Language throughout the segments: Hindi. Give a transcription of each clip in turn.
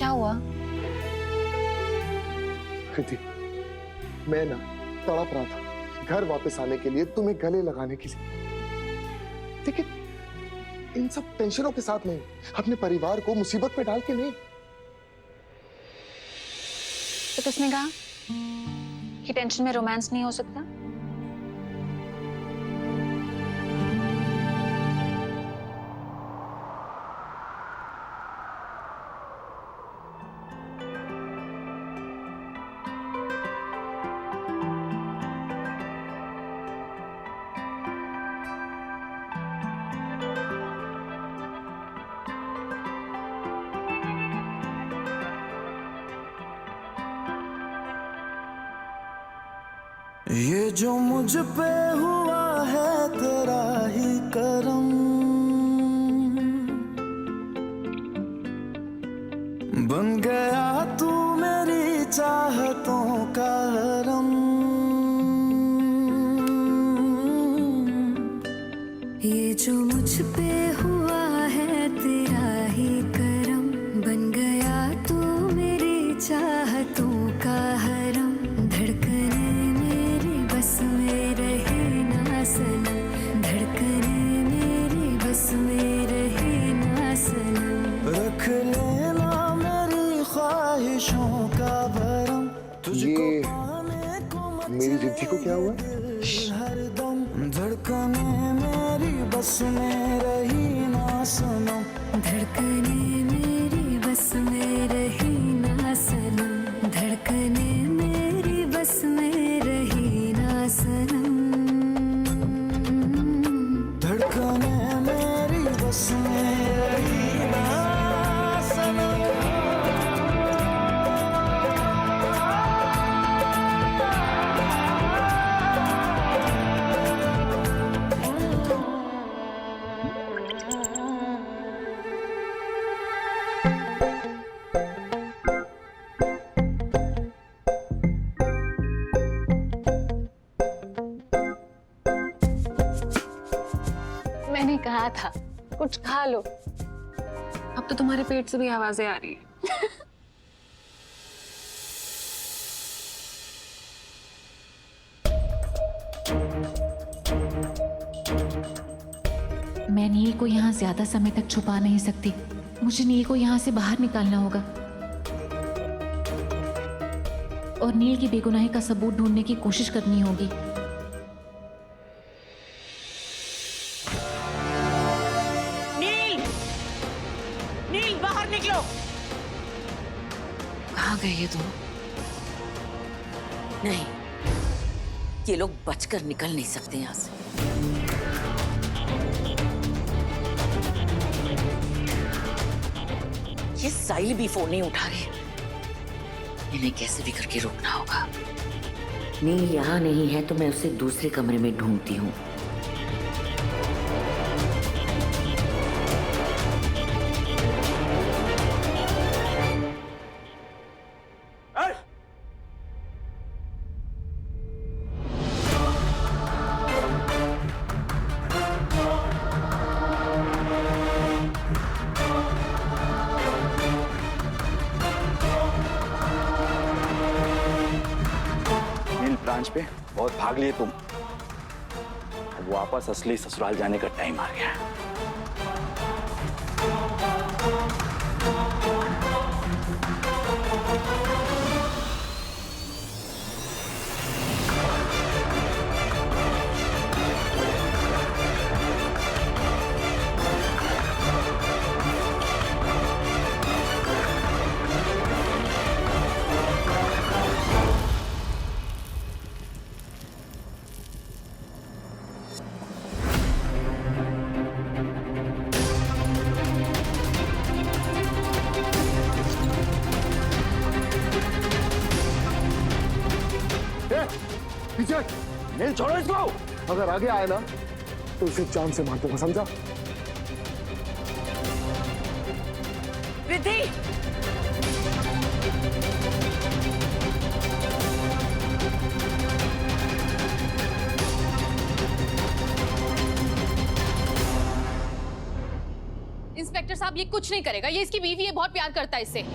क्या हुआ? कृति, मैं ना तड़प रहा था घर वापस आने के लिए, तुम्हें गले लगाने के लिए, लेकिन इन सब टेंशनों के साथ नहीं, अपने परिवार को मुसीबत में डाल के नहीं। तो किसने कहा कि टेंशन में रोमांस नहीं हो सकता? ये जो मुझ पे हुआ है तेरा ही करम, बन गया तू मेरी चाहतों का हरम। ये जो मुझ पे हुआ है तेरा ही करम, बन गया तू मेरी चाहतों का हरम। धड़कने मेरी बस में रहे ना सनम, धड़कने मेरी बस में रहे ना सनम। रख लेना मेरी ख्वाहिशों का भरम, तुझको पाने को मेरी रिद्धि को क्या हुआ? हरदम। धड़कने मेरी बस में रही ना सनम, धड़कने मेरी बस में रही ना सनम, धड़कने मेरी बस में रही ना सनम, धड़कने मेरी बस में रही ना सनम। मैंने कहा था कुछ खा लो। अब तो तुम्हारे पेट से भी आवाजें आ रही है। मैं नील को यहाँ ज्यादा समय तक छुपा नहीं सकती। मुझे नील को यहाँ से बाहर निकालना होगा और नील की बेगुनाही का सबूत ढूंढने की कोशिश करनी होगी। नील बाहर निकलो। कहाँ गए ये दोनों? नहीं, ये लोग बचकर निकल नहीं सकते यहाँ से। ये साहिल भी फोन नहीं उठा रहे। इन्हें कैसे भी करके रोकना होगा। नील यहाँ नहीं है तो मैं उसे दूसरे कमरे में ढूंढती हूँ। ब्रांच पे बहुत भाग लिए तुम, अब वापस असली ससुराल जाने का टाइम आ गया है। नील छोड़ो इसको। अगर आगे आए ना तो उसे जान से मार दूंगा, समझा? रिद्धि, इंस्पेक्टर साहब ये कुछ नहीं करेगा। ये इसकी बीवी है, बहुत प्यार करता है इससे।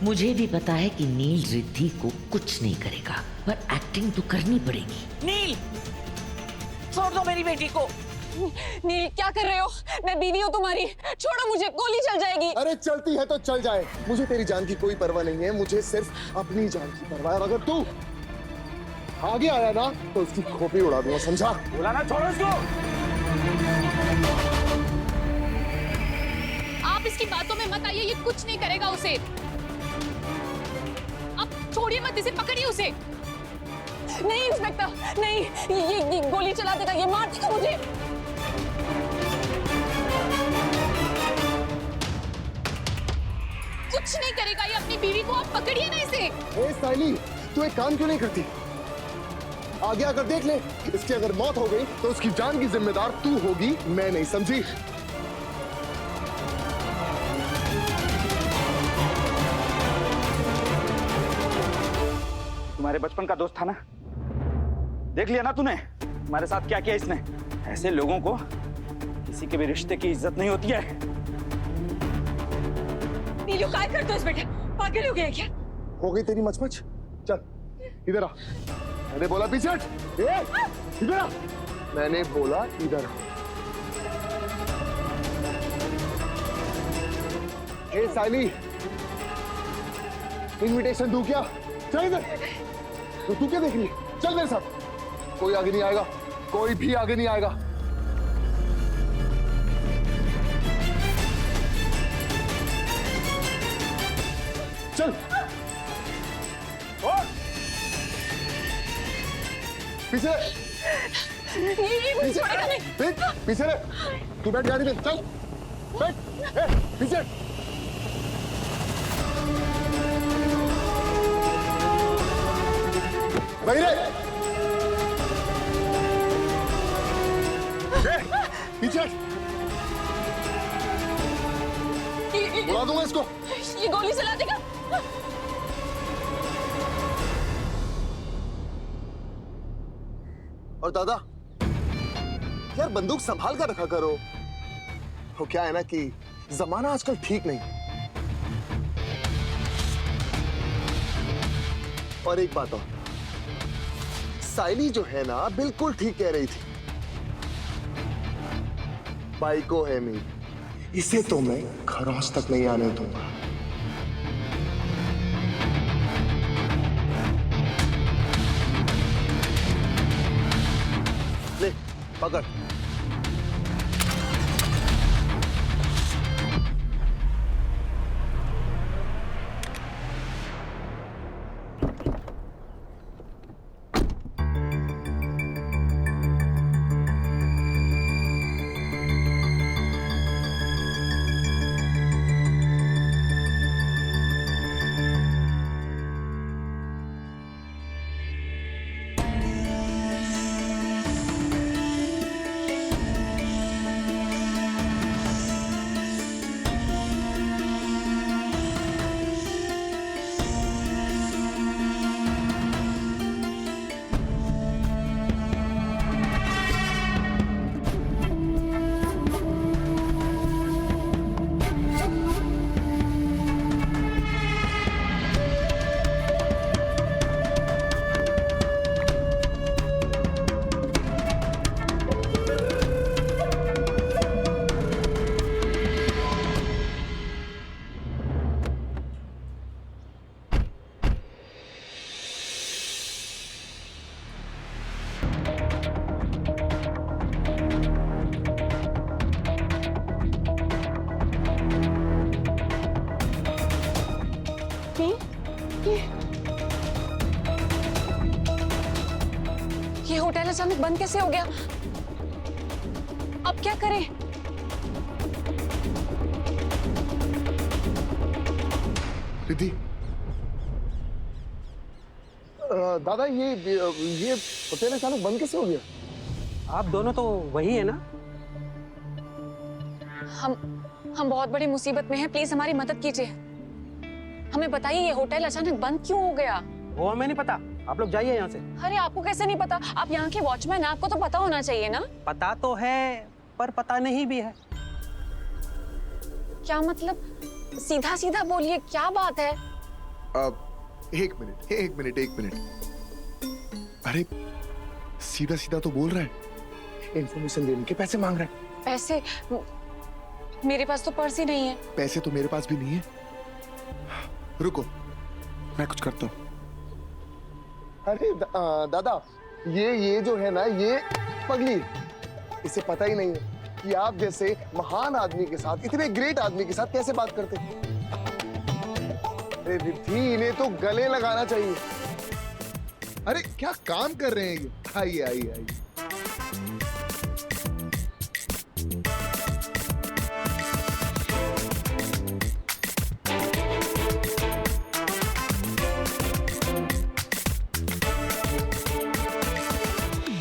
मुझे भी पता है कि नील रिद्धि को कुछ नहीं करेगा, पर एक्टिंग तो करनी पड़ेगी। नील, छोड़ दो मेरी बेटी को। नील क्या कर रहे हो? मैं बीवी हूँ तुम्हारी, छोड़ो मुझे, गोली चल जाएगी। अरे चलती है तो चल जाए, मुझे तेरी जान की कोई परवाह नहीं है, मुझे सिर्फ अपनी जान की परवाह है। अगर तू आगे आया ना तो उसकी खोपड़ी उड़ा दूंगा, समझा? बोला ना, छोड़ो इसको। आप इसकी बातों में मत आइए, ये कुछ नहीं करेगा उसे। आप छोड़िए मत इसे, पकड़िए उसे। नहीं इंस्पेक्टर, नहीं, ये गोली चला देगा, ये मार देगा मुझे। कुछ नहीं करेगा ये अपनी बीवी को, आप पकड़िए ना इसे। ए साइली, तू एक काम क्यों नहीं करती? आगे आकर देख ले, इसकी अगर मौत हो गई तो उसकी जान की जिम्मेदार तू होगी, मैं नहीं, समझी? तुम्हारे बचपन का दोस्त था ना, देख लिया ना तूने हमारे साथ क्या किया इसने। ऐसे लोगों को किसी के भी रिश्ते की इज्जत नहीं होती है। नीलू काय करते हो इस बेटे, पागल हो गया क्या? हो गई तेरी मचमच, चल इधर आ। मैंने बोला पीछे हट। इधर आ, मैंने बोला इधर आ। ए साइली, इनविटेशन दूं क्या? चल इधर। तो तू क्या देख रही है? चल मेरे साथ। कोई आगे नहीं आएगा, कोई भी आगे नहीं आएगा। चल। पीछे ये छोड़ेगा नहीं। पीछे रे, तू बैठ गाड़ी में, चल बैठ। पीछे वही रे, पीछे बुला दूंगा इसको। ये गोली चला देगा। और दादा यार, बंदूक संभाल कर रखा करो। वो क्या है ना कि जमाना आजकल ठीक नहीं। और एक बात और, साइली जो है ना बिल्कुल ठीक कह रही थी। बाइको है मेरी, इसे तो मैं खरोंच तक नहीं आने दूंगा। ले पकड़। ये होटल अचानक बंद कैसे हो गया? अब क्या करें? रिद्धि, दादा ये होटल अचानक बंद कैसे हो गया? आप दोनों तो वही है ना? हम बहुत बड़ी मुसीबत में हैं, प्लीज हमारी मदद कीजिए। हमें बताइए ये होटल अचानक बंद क्यों हो गया? वो हमें नहीं पता, आप लोग जाइए यहाँ से। अरे आपको कैसे नहीं पता? आप यहाँ के वॉचमैन हैं, आपको तो पता होना चाहिए ना। पता तो है पर पता नहीं भी है। क्या मतलब? सीधा सीधा बोलिए, क्या बात है? अब एक मिनट। अरे सीधा सीधा तो बोल रहा है, इंफॉर्मेशन देने के पैसे मांग रहा है। पैसे? मेरे पास तो पर्स ही नहीं है। पैसे तो मेरे पास भी नहीं है। रुको, मैं कुछ करता हूँ। अरे दादा, ये जो है ना, ये पगली, इसे पता ही नहीं है कि आप जैसे महान आदमी के साथ, इतने ग्रेट आदमी के साथ कैसे बात करते हैं। अरे रिद्धि, इन्हें तो गले लगाना चाहिए। अरे क्या काम कर रहे हैं ये? आइए आइए आइए।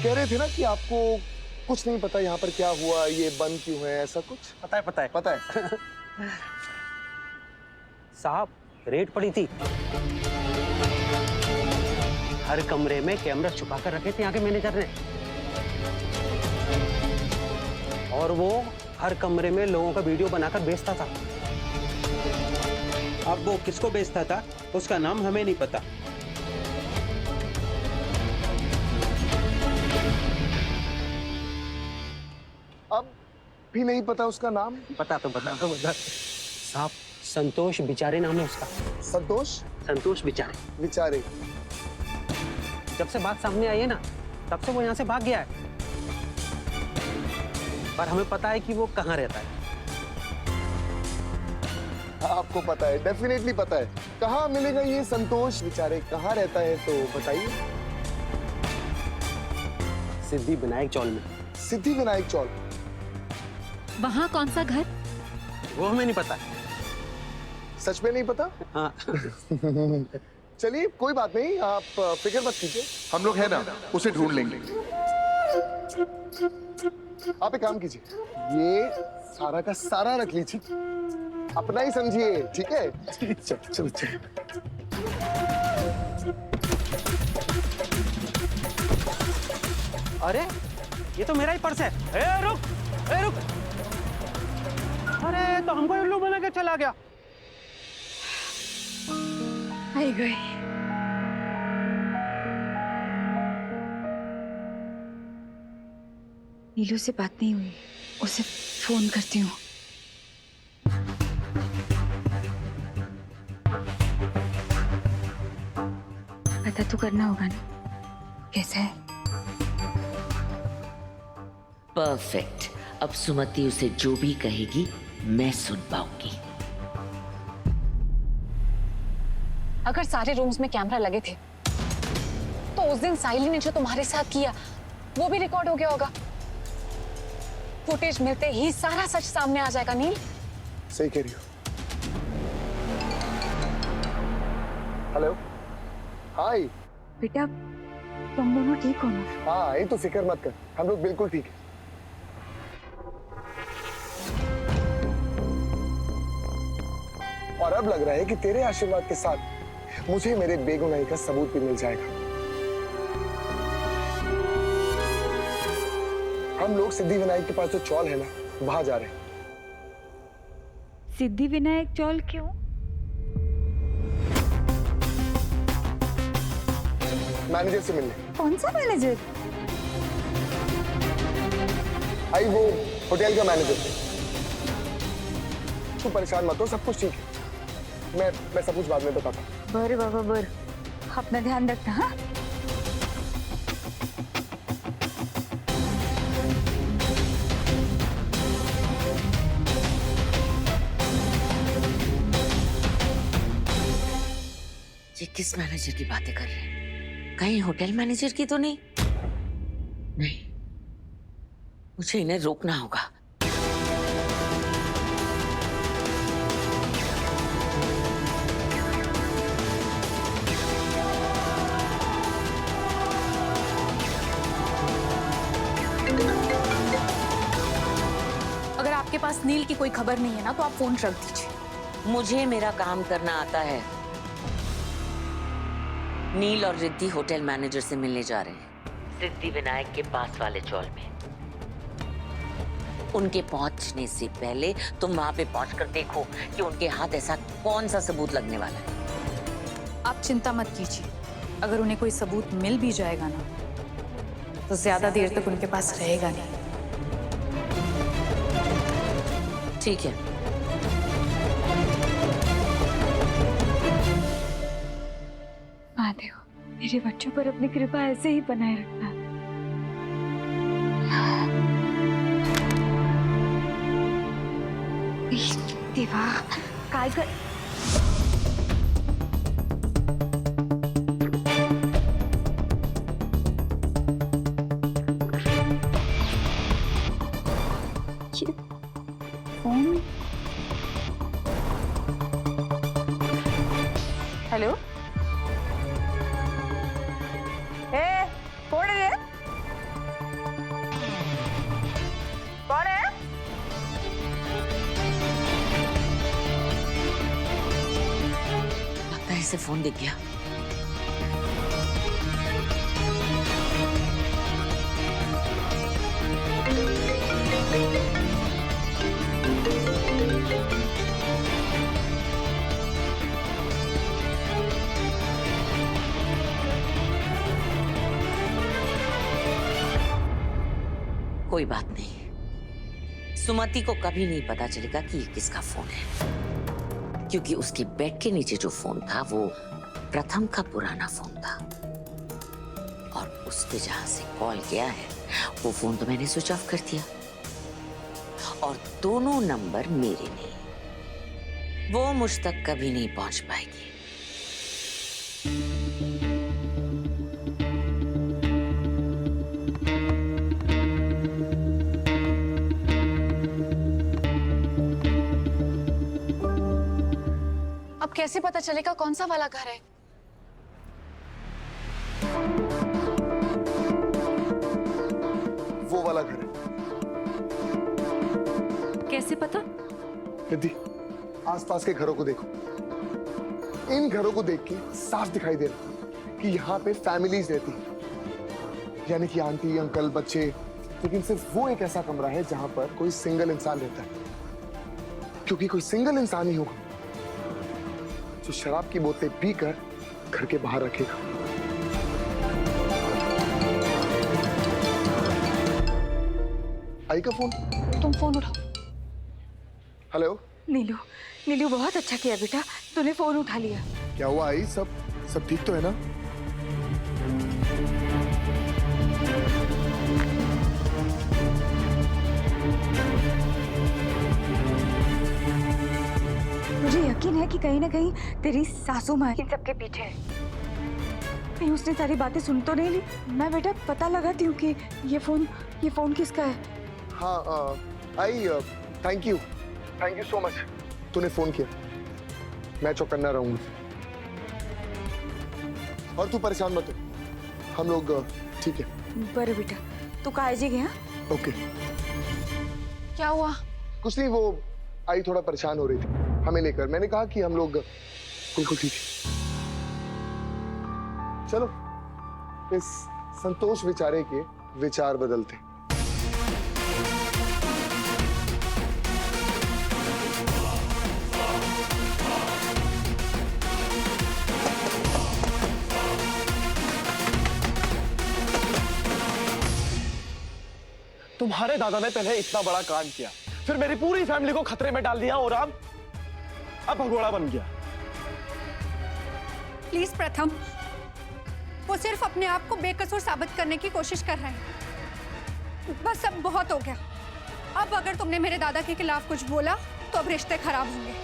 कह रहे थे ना कि आपको कुछ नहीं पता यहाँ पर क्या हुआ, ये बंद क्यों है, ऐसा कुछ? पता है पता है। साहब, रेड पड़ी थी। हर कमरे में कैमरा छुपा कर रखे थे यहाँ के मैनेजर ने, और वो हर कमरे में लोगों का वीडियो बनाकर बेचता था। अब वो किसको बेचता था उसका नाम हमें नहीं पता। अब भी नहीं पता उसका नाम? पता। साहब, संतोष बिचारे नाम है उसका। संतोष बिचारे। बेचारे। जब से बात सामने आई है ना, तब से वो यहाँ से भाग गया है, पर हमें पता है कि वो कहाँ रहता है। आपको पता है? डेफिनेटली पता है। कहाँ मिलेगा ये संतोष बेचारे, कहाँ रहता है तो बताइए। सिद्धि विनायक चौल में। सिद्धि विनायक चौल? वहाँ कौन सा घर? वो हमें नहीं पता। सच में नहीं पता? हाँ। चलिए कोई बात नहीं, आप फिक्र मत कीजिए, हम लोग हैं ना, उसे ढूंढ लेंगे। आप एक काम कीजिए, ये सारा का सारा रख लीजिए, अपना ही समझिए, ठीक है? चलो। अरे ये तो मेरा ही पर्स है। ए रुक। अरे तो हमको उल्लू बना के चला गया। आई गई। नीलू से बात नहीं हुई, उसे फोन करती हूँ। पता तो करना होगा ना कैसा है। परफेक्ट। अब सुमति उसे जो भी कहेगी मैं सुन पाऊंगी। अगर सारे रूम्स में कैमरा लगे थे तो उस दिन साइली ने जो तुम्हारे साथ किया वो भी रिकॉर्ड हो गया होगा। फुटेज मिलते ही सारा सच सामने आ जाएगा। नील, सही कह रही हो। हेलो, हाय बेटा, तुम दोनों ठीक हो ना? हाँ, ये तो फिक्र मत कर, हम लोग बिल्कुल ठीक है। और अब लग रहा है कि तेरे आशीर्वाद के साथ मुझे मेरे बेगुनाही का सबूत भी मिल जाएगा। हम लोग सिद्धि विनायक के पास जो चौल है ना, वहां जा रहे हैं। सिद्धि विनायक चौल क्यों? मैनेजर से मिलने। कौन सा मैनेजर? आई वो होटल का मैनेजर। तू परेशान मत हो, सब कुछ ठीक है। मैं सब कुछ बाद में बताता हूँ। बर बाबा बर, अपना ध्यान रखना। हाँ, ये किस मैनेजर की बातें कर रहे हैं? कहीं होटल मैनेजर की तो नहीं? नहीं, मुझे इन्हें रोकना होगा। अगर आपके पास नील की कोई खबर नहीं है ना तो आप फोन रख दीजिए। मुझे मेरा काम करना आता है। नील और रिद्धि होटल मैनेजर से मिलने जा रहे हैं, सिद्धि विनायक के पास वाले चौल में। उनके पहुंचने से पहले तुम वहां पे पहुंचकर देखो कि उनके हाथ ऐसा कौन सा सबूत लगने वाला है। आप चिंता मत कीजिए, अगर उन्हें कोई सबूत मिल भी जाएगा ना, तो ज्यादा देर तक उनके पास रहेगा नहीं। ठीक है, महादेव, मेरे बच्चों पर अपनी कृपा ऐसे ही बनाए रखना। देवा, काय कर फोन। हेलो, कौन है? कौन है? लगता है इसे फोन दिख गया। कोई बात नहीं, सुमति को कभी नहीं पता चलेगा कि ये किसका फोन है, क्योंकि उसकी बेड के नीचे जो फोन था वो प्रथम का पुराना फोन था, और उसने जहां से कॉल किया है वो फोन तो मैंने स्विच ऑफ कर दिया, और दोनों नंबर मेरे नहीं, वो मुझ तक कभी नहीं पहुंच पाएगी। अब कैसे पता चलेगा कौन सा वाला घर है? वो वाला घर है। कैसे पता? रिद्धि, आसपास के घरों को देखो, इन घरों को देख के साफ दिखाई दे रहा कि यहाँ पे फैमिलीज रहती हैं, यानी कि आंटी, अंकल, बच्चे, लेकिन सिर्फ वो एक ऐसा कमरा है जहां पर कोई सिंगल इंसान रहता है, क्योंकि कोई सिंगल इंसान ही होगा जो शराब की बोतलें पीकर घर के बाहर रखेगा। आई का फोन? तुम फोन उठाओ। हेलो। नीलू, नीलू बहुत अच्छा किया बेटा, तूने फोन उठा लिया। क्या हुआ आई? सब ठीक तो है ना? मुझे यकीन है कि कहीं ना कहीं तेरी सासू माँ इन सबके पीछे है। कहीं उसने सारी बातें सुन तो नहीं ली? मैं बेटा पता लगाती हूँ कि ये फोन किसका है। हाँ आई, थैंक यू सो मच, तूने फोन किया। मैं चौकन्ना रहूंगा, और तू परेशान मत हो, हम लोग ठीक है। बड़े बेटा, तू काळजी घे। ओके। क्या हुआ? कुछ नहीं, वो आई थोड़ा परेशान हो रही थी हमें लेकर। मैंने कहा कि हम लोग बिल्कुल ठीक है। चलो इस संतोष बेचारे के विचार बदलते। तुम्हारे दादा ने पहले इतना बड़ा कांड किया, फिर मेरी पूरी फैमिली को खतरे में डाल दिया, और अब भगोड़ा बन गया। प्लीज प्रथम, वो सिर्फ अपने आप को बेकसूर साबित करने की कोशिश कर रहे हैं। बस अब बहुत हो गया। अब अगर तुमने मेरे दादा के खिलाफ कुछ बोला तो अब रिश्ते खराब होंगे।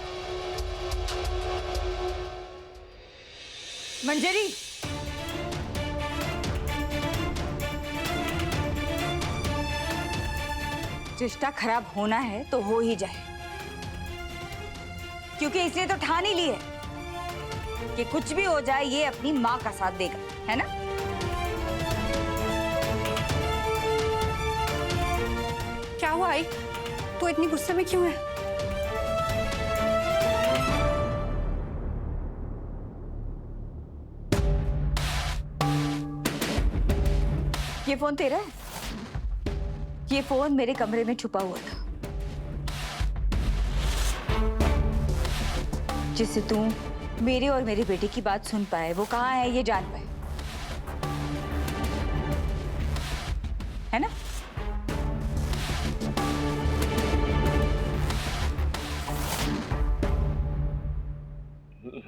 मंजरी, रिश्ता खराब होना है तो हो ही जाए, क्योंकि इसने तो ठान ही ली है कि कुछ भी हो जाए ये अपनी माँ का साथ देगा, है ना? क्या हुआ आई, तू इतनी गुस्से में क्यों है? ये फोन तेरा है? ये फोन मेरे कमरे में छुपा हुआ था, जिसे तू मेरे और मेरे बेटे की बात सुन पाए, वो कहाँ है ये जान पाए, है ना?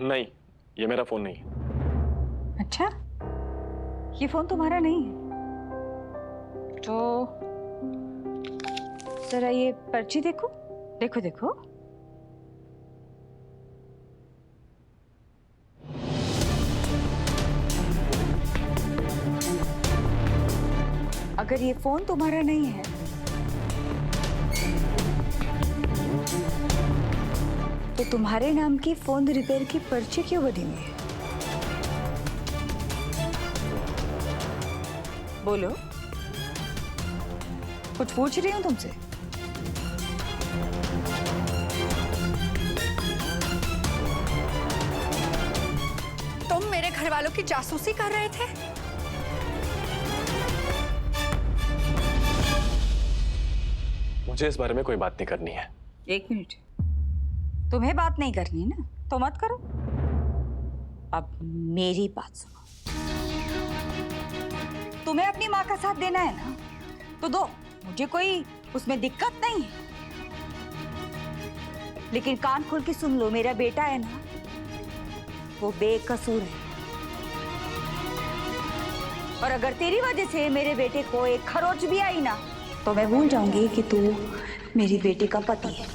नहीं, ये मेरा फोन नहीं है। अच्छा, ये फोन तुम्हारा नहीं है? तो जरा ये पर्ची देखो, देखो देखो। अगर ये फोन तुम्हारा नहीं है तो तुम्हारे नाम की फोन रिपेयर की पर्ची क्यों बनी हुई है? बोलो, कुछ पूछ रही हूँ तुमसे। तुम मेरे घर वालों की जासूसी कर रहे थे? मुझे इस बारे में कोई बात नहीं करनी है। एक मिनट, तुम्हें बात नहीं करनी है ना, तो मत करो। अब मेरी बात सुनो, तुम्हें अपनी माँ का साथ देना है ना, तो दो, मुझे कोई उसमें दिक्कत नहीं है। लेकिन कान खोल के सुन लो, मेरा बेटा है ना, वो बेकसूर है। और अगर तेरी वजह से मेरे बेटे को एक खरोच भी आई ना, तो मैं भूल जाऊंगी कि तू मेरी बेटी का पति है।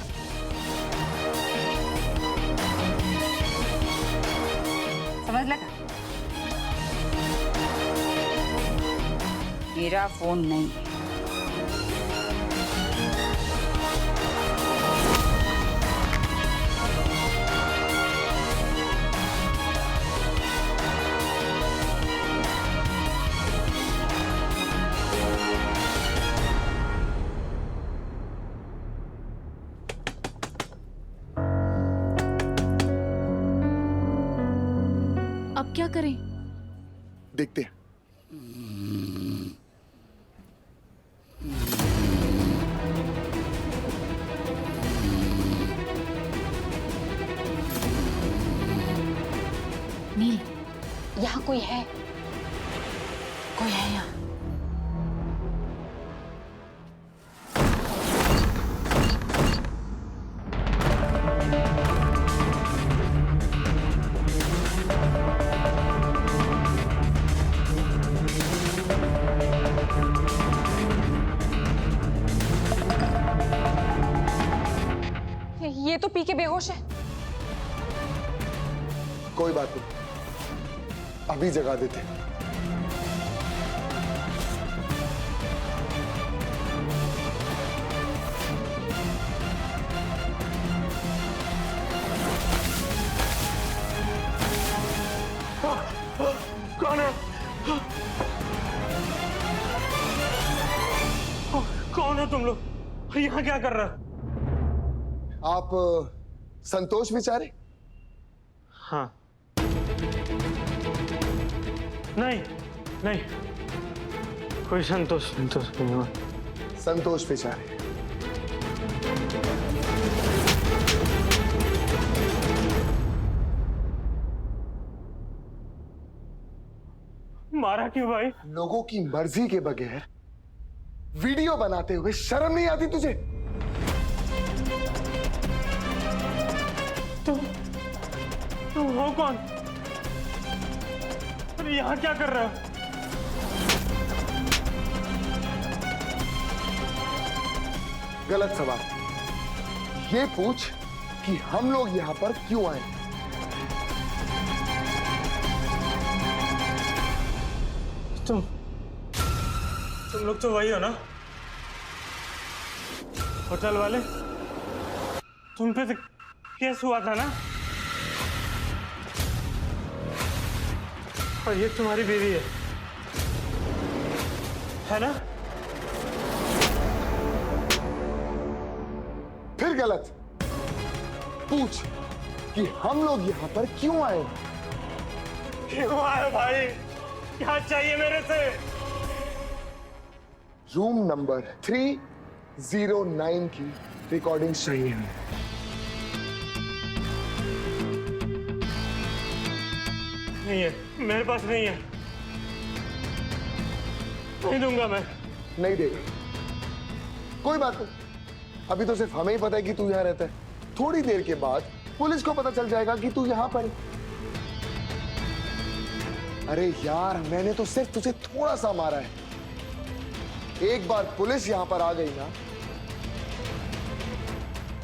समझ लगा? मेरा फोन नहीं है। अब क्या करें? देखते हैं। नील, यहाँ कोई है? कोई है यहाँ? ये तो पी के बेहोश है। कोई बात नहीं, अभी जगा देते हैं। कौन है? कौन हो तुम लोग? यहाँ क्या कर रहा है? आप संतोष विचारे? हाँ। नहीं नहीं, कोई संतोष नहीं हुआ। संतोष विचारे। मारा क्यों भाई? लोगों की मर्जी के बगैर वीडियो बनाते हुए शर्म नहीं आती तुझे? तुम हो कौन? अरे यहाँ क्या कर रहे हो? गलत सवाल। ये पूछ कि हम लोग यहाँ पर क्यों आए। तुम लोग तो वही हो ना, होटल वाले? तुम पे तो केस हुआ था ना? और ये तुम्हारी बीवी है ना? फिर गलत। पूछ कि हम लोग यहाँ पर क्यों आए। क्यों आए भाई? क्या चाहिए मेरे से? रूम नंबर 309 की रिकॉर्डिंग चाहिए हमें। नहीं है, मेरे पास नहीं है, नहीं दूंगा मैं। नहीं देगा, कोई बात नहीं। अभी तो सिर्फ हमें ही पता है कि तू यहाँ रहता है। थोड़ी देर के बाद पुलिस को पता चल जाएगा कि तू यहाँ पर है। अरे यार, मैंने तो सिर्फ तुझे थोड़ा सा मारा है। एक बार पुलिस यहां पर आ गई ना,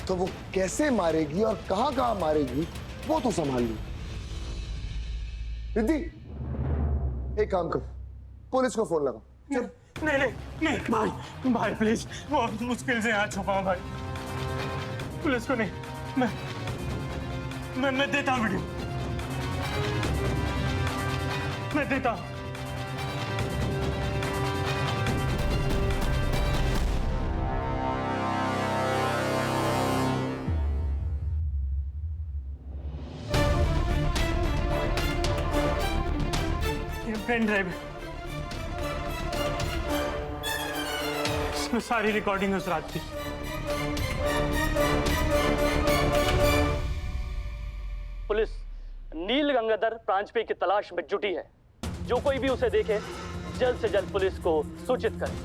तो वो कैसे मारेगी और कहां कहां मारेगी वो तू संभाल ली। रिद्धि, एक काम कर, पुलिस को फोन लगा। चल। नहीं नहीं नहीं भाई, भाई प्लीज, बहुत मुश्किल से यहाँ छुपा हूं भाई। पुलिस को नहीं, मैं देता हूँ वीडियो, मैं देता हूँ। पेन ड्राइव, इसमें सारी रिकॉर्डिंग उस रात की। पुलिस नील गंगाधर प्रांजपे की तलाश में जुटी है। जो कोई भी उसे देखे जल्द से जल्द पुलिस को सूचित करे।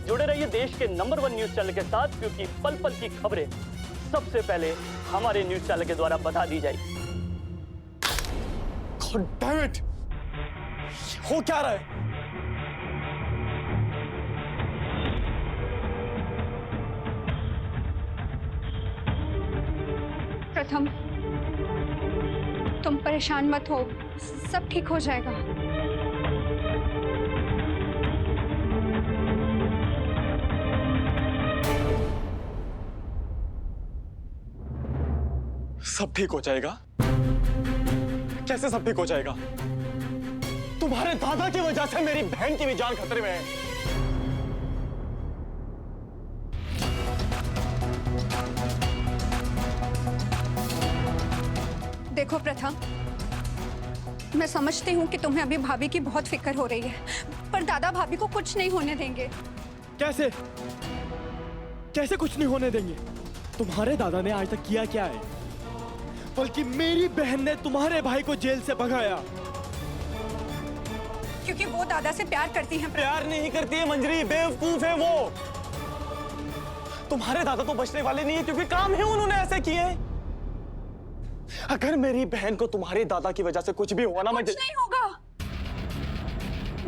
जुड़े रहिए देश के नंबर 1 न्यूज चैनल के साथ, क्योंकि पल पल की खबरें सबसे पहले हमारे न्यूज चैनल के द्वारा बता दी जाएगी। God damn it! हो क्या रहा है? प्रथम, तुम परेशान मत हो, सब ठीक हो जाएगा। सब ठीक हो जाएगा? कैसे सब ठीक हो जाएगा? तुम्हारे दादा की वजह से मेरी बहन की भी जान खतरे में है। देखो प्रथम, मैं समझती हूँ कि तुम्हें अभी भाभी की बहुत फिक्र हो रही है, पर दादा भाभी को कुछ नहीं होने देंगे। कैसे? कैसे कुछ नहीं होने देंगे? तुम्हारे दादा ने आज तक किया क्या है? बल्कि मेरी बहन ने तुम्हारे भाई को जेल से भगाया। क्योंकि वो दादा से प्यार करती है। प्यार नहीं करती है मंजरी, बेवकूफ है वो। तुम्हारे दादा तो बचने वाले नहीं है, क्योंकि काम ही उन्होंने ऐसे किए। अगर मेरी बहन को तुम्हारे दादा की वजह से कुछ भी हुआ ना, कुछ नहीं होगा,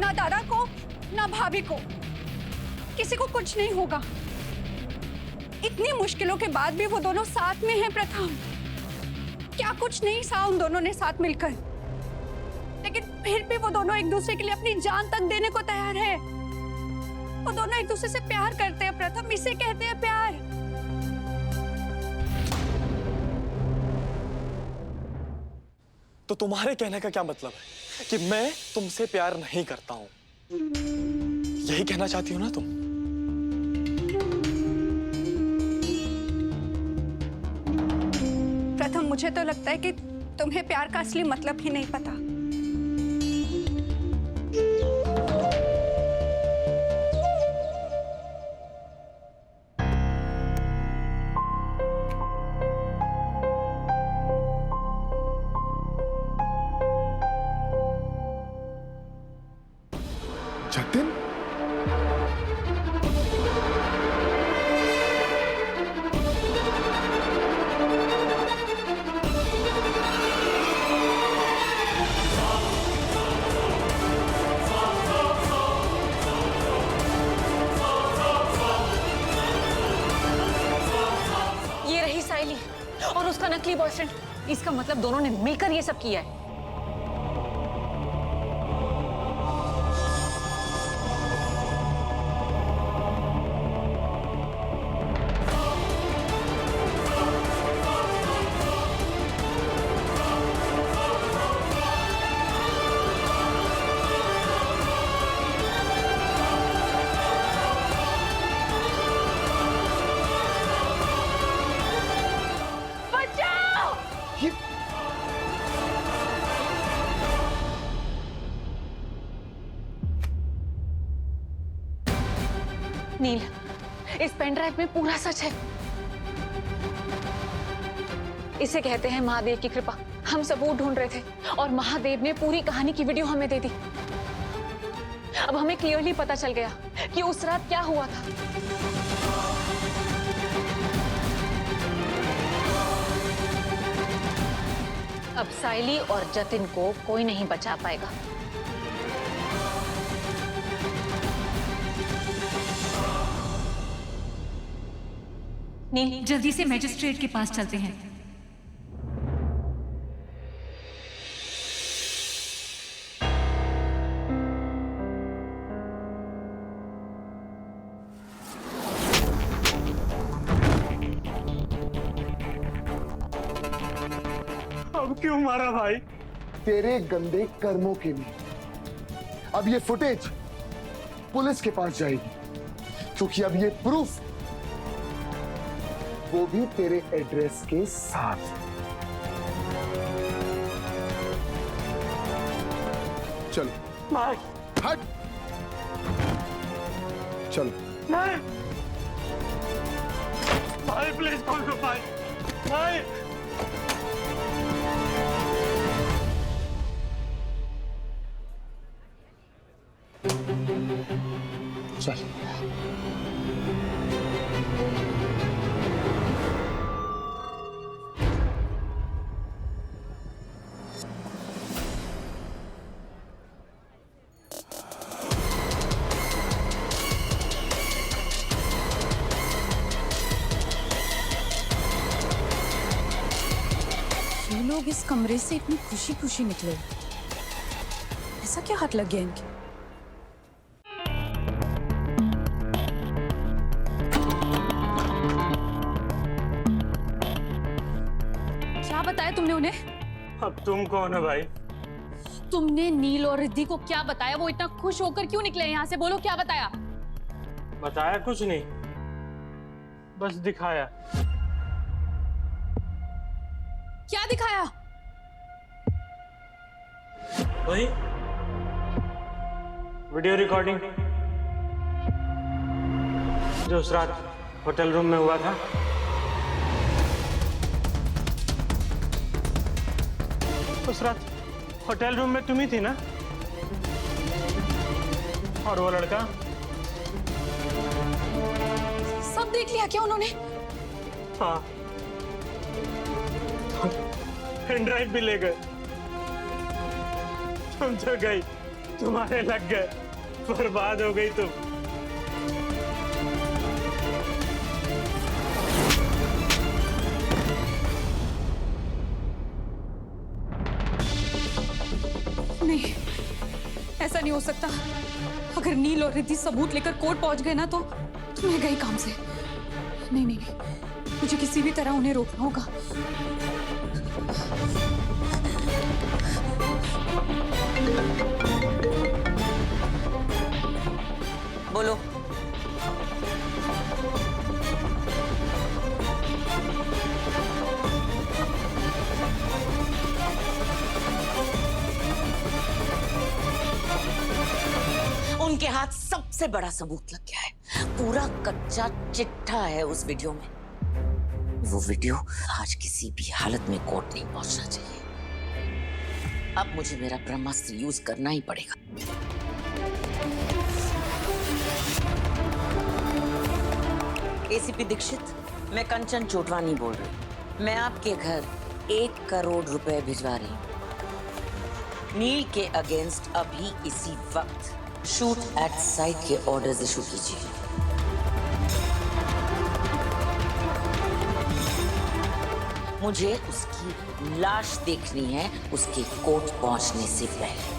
ना दादा को ना भाभी को, किसी को कुछ नहीं होगा। इतनी मुश्किलों के बाद भी वो दोनों साथ में हैं प्रथम। क्या कुछ नहीं सहा उन दोनों ने साथ मिलकर, लेकिन फिर भी वो दोनों एक दूसरे के लिए अपनी जान तक देने को तैयार है। वो दोनों एक दूसरे से प्यार करते हैं प्रथम, इसे कहते हैं प्यार। तो तुम्हारे कहने का क्या मतलब है कि मैं तुमसे प्यार नहीं करता हूं? यही कहना चाहती हो ना तुम? प्रथम, मुझे तो लगता है कि तुम्हें प्यार का असली मतलब ही नहीं पता। जतिन, ये रही साइली और उसका नकली बॉयफ्रेंड। इसका मतलब दोनों ने मिलकर ये सब किया है। नील, इस पेन ड्राइव में पूरा सच है। इसे कहते हैं महादेव की कृपा। हम सबूत ढूंढ रहे थे और महादेव ने पूरी कहानी की वीडियो हमें दे दी। अब हमें क्लियरली पता चल गया कि उस रात क्या हुआ था। अब साइली और जतिन को कोई नहीं बचा पाएगा। नील, जल्दी से मैजिस्ट्रेट के पास चलते हैं। अब क्यों मारा भाई? तेरे गंदे कर्मों के लिए। अब ये फुटेज पुलिस के पास जाएगी, क्योंकि अब ये प्रूफ, वो भी तेरे एड्रेस के साथ। चलो भाई, हट, चलो। नहीं भाई, प्लीज कॉल करो भाई। भाई चल। ये लोग इस कमरे से इतनी खुशी खुशी निकले, ऐसा क्या हाथ लग गया इनके? क्या बताया तुमने उन्हें? अब तुम कौन है भाई? तुमने नील और रिद्धि को क्या बताया? वो इतना खुश होकर क्यों निकले यहाँ से? बोलो क्या बताया? बताया कुछ नहीं, बस दिखाया। क्या दिखाया? वही वीडियो रिकॉर्डिंग जो उस रात होटल रूम में हुआ था। उस रात होटल रूम में तुम ही थी ना? और वो लड़का? सब देख लिया क्या उन्होंने? हाँ, पेन ड्राइव भी ले गए। तुम तो गई, तुम्हारे लग गए, बर्बाद हो गई तुम। नहीं, ऐसा नहीं हो सकता। अगर नील और रिद्धि सबूत लेकर कोर्ट पहुंच गए ना तो मैं गई काम से। नहीं नहीं नहीं, मुझे किसी भी तरह उन्हें रोकना होगा। बोलो। उनके हाथ सबसे बड़ा सबूत लग गया है। पूरा कच्चा चिट्ठा है उस वीडियो में। वो वीडियो आज किसी भी हालत में कोर्ट नहीं पहुंचना चाहिए। अब मुझे मेरा ब्रह्मास्त्र यूज करना ही पड़ेगा। एसीपी दीक्षित, मैं कंचन चोटवानी बोल रही हूँ। मैं आपके घर 1 करोड़ रुपए भिजवा रही हूँ। नील के अगेंस्ट अभी इसी वक्त शूट एट साइट के ऑर्डर्स इशू कीजिए। मुझे उसकी लाश देखनी है उसके कोर्ट पहुंचने से पहले।